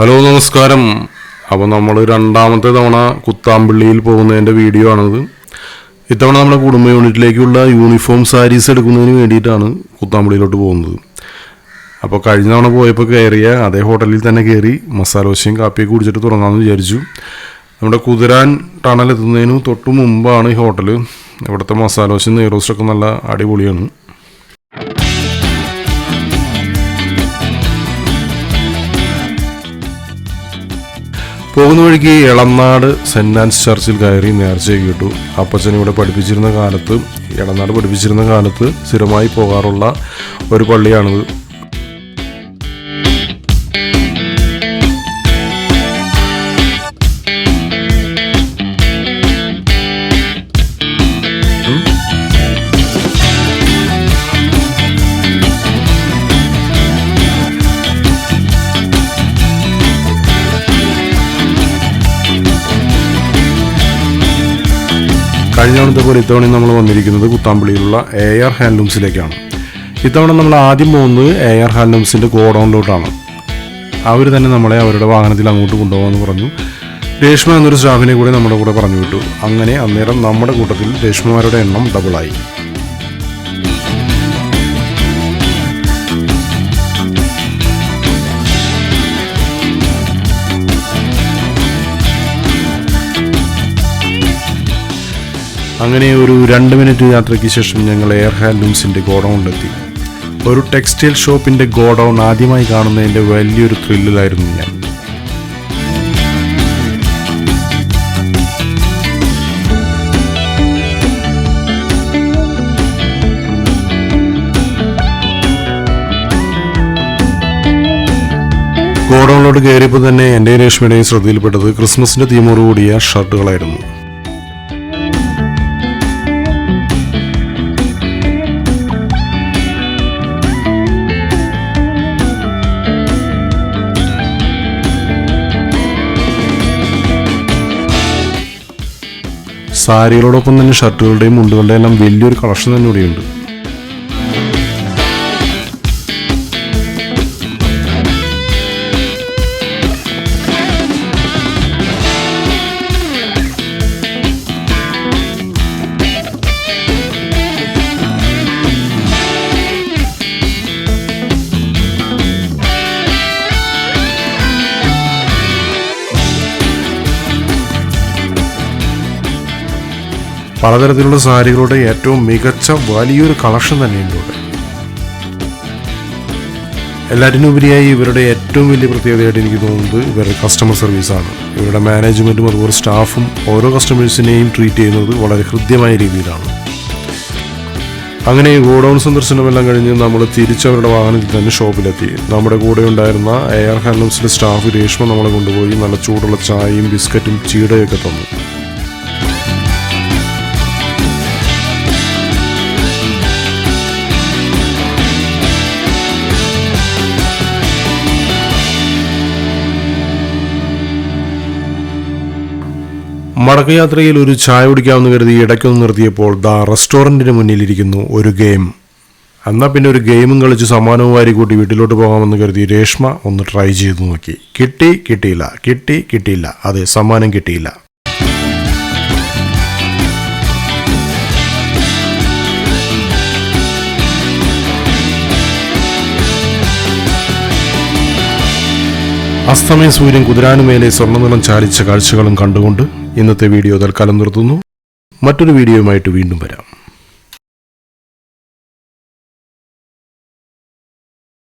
Hello നമസ്കാരം. അപ്പോൾ നമ്മൾ രണ്ടാമത്തെ തവണ കുത്താമ്പള്ളിയിൽ പോകുന്നതിൻ്റെ വീഡിയോ ആണിത്. ഇത്തവണ നമ്മുടെ കുടുംബ യൂണിറ്റിലേക്കുള്ള യൂണിഫോം സാരീസ് എടുക്കുന്നതിന് വേണ്ടിയിട്ടാണ് കുത്താമ്പള്ളിയിലോട്ട് പോകുന്നത്. അപ്പോൾ കഴിഞ്ഞ തവണ പോയപ്പോൾ കയറിയ അതേ ഹോട്ടലിൽ തന്നെ കയറി മസാല ദോശയും കാപ്പിയൊക്കെ കുടിച്ചിട്ട് തുടങ്ങാമെന്ന് വിചാരിച്ചു. നമ്മുടെ കുതിരാൻ ടണലെത്തുന്നതിന് തൊട്ട് മുമ്പാണ് ഈ ഹോട്ടൽ. ഇവിടുത്തെ മസാല ദോശയും നെയ്റോസ്റ്റൊക്കെ നല്ല അടിപൊളിയാണ്. പോകുന്ന വഴിക്ക് എളനാട് സെൻറ് ആൻസ് ചർച്ചിൽ കയറി നേർച്ചയൊക്കെ കിട്ടു. അപ്പച്ചൻ ഇവിടെ എളനാട് പഠിപ്പിച്ചിരുന്ന കാലത്ത് സ്ഥിരമായി പോകാറുള്ള ഒരു പള്ളിയാണിത്. കഴിഞ്ഞ തവണത്തെ പോലെ ഇത്തവണ നമ്മൾ വന്നിരിക്കുന്നത് കുത്താമ്പള്ളിയിലുള്ള AR ഹാൻഡ്ലൂംസിലേക്കാണ്. ഇത്തവണ നമ്മൾ ആദ്യം പോകുന്നത് AR ഹാൻഡ്ലൂംസിൻ്റെ ഗോഡൗണിലോട്ടാണ്. അവർ തന്നെ നമ്മളെ അവരുടെ വാഹനത്തിൽ അങ്ങോട്ട് കൊണ്ടുപോകാമെന്ന് പറഞ്ഞു. രേഷ്മ എന്നൊരു സ്റ്റാഫിനെ കൂടി നമ്മുടെ കൂടെ പറഞ്ഞു വിട്ടു. അങ്ങനെ അന്നേരം നമ്മുടെ കൂട്ടത്തിൽ രേഷ്മമാരുടെ എണ്ണം ഡബിളായി. അങ്ങനെ ഒരു 2 മിനിറ്റ് യാത്രയ്ക്ക് ശേഷം ഞങ്ങൾ AR ഹാൻഡ്ലൂംസിൻ്റെ ഗോഡൗണിലെത്തി. ഒരു ടെക്സ്റ്റൈൽ ഷോപ്പിൻ്റെ ഗോഡൗൺ ആദ്യമായി കാണുന്നതിൻ്റെ വലിയൊരു ത്രില്ലിലായിരുന്നു ഞാൻ. ഗോഡൗണിലോട്ട് കയറിയപ്പോൾ തന്നെ എൻ്റെ രേഷ്മയുടെയും ശ്രദ്ധയിൽപ്പെട്ടത് ക്രിസ്മസിൻ്റെ തീമോട് കൂടിയ ഷർട്ടുകളായിരുന്നു. സാരികളോടൊപ്പം തന്നെ ഷർട്ടുകളുടെയും മുണ്ടുകളുടെയും എല്ലാം വലിയൊരു കളക്ഷൻ തന്നെ ഇവിടെയുണ്ട്. പലതരത്തിലുള്ള സാരികളുടെ ഏറ്റവും മികച്ച വലിയൊരു കളക്ഷൻ തന്നെയുണ്ട് ഇവിടെ. എല്ലാറ്റിനുപരിയായി ഇവരുടെ ഏറ്റവും വലിയ പ്രത്യേകതയായിട്ട് എനിക്ക് തോന്നുന്നത് ഇവരുടെ കസ്റ്റമർ സർവീസാണ്. ഇവരുടെ മാനേജ്മെൻറ്റും അതുപോലെ സ്റ്റാഫും ഓരോ കസ്റ്റമേഴ്സിനെയും ട്രീറ്റ് ചെയ്യുന്നത് വളരെ ഹൃദ്യമായ രീതിയിലാണ്. അങ്ങനെ ഗോഡൗൺ സന്ദർശനമെല്ലാം കഴിഞ്ഞ് നമ്മൾ തിരിച്ചവരുടെ വാഹനത്തിൽ തന്നെ ഷോപ്പിലെത്തി. നമ്മുടെ കൂടെ ഉണ്ടായിരുന്ന AR ഹാൻഡ്ലൂംസിലെ സ്റ്റാഫ് രേഷ്മ നമ്മളെ കൊണ്ടുപോയി നല്ല ചൂടുള്ള ചായയും ബിസ്ക്കറ്റും ചീടയൊക്കെ തന്നു. മടക്കയാത്രയിൽ ഒരു ചായ കുടിക്കാമെന്ന് കരുതി ഇടയ്ക്കൊന്ന് നിർത്തിയപ്പോൾ റെസ്റ്റോറൻറ്റിന് മുന്നിലിരിക്കുന്നു ഒരു ഗെയിം. എന്നാൽ പിന്നെ ഒരു ഗെയിമും കളിച്ച് സമ്മാനവും വാരി കൂട്ടി വീട്ടിലോട്ട് പോകാമെന്ന് കരുതി രേഷ്മ ഒന്ന് ട്രൈ ചെയ്ത് നോക്കി. കിട്ടിയില്ല. അതെ, സമ്മാനം കിട്ടിയില്ല. അസ്തമയ സൂര്യൻ കുതിരാനുമേലെ സ്വർണ്ണനിലം ചാലിച്ച കാഴ്ചകളും കണ്ടുകൊണ്ട് ഇന്നത്തെ വീഡിയോ തൽക്കാലം നിർത്തുന്നു. മറ്റൊരു വീഡിയോയുമായിട്ട് വീണ്ടും വരാം.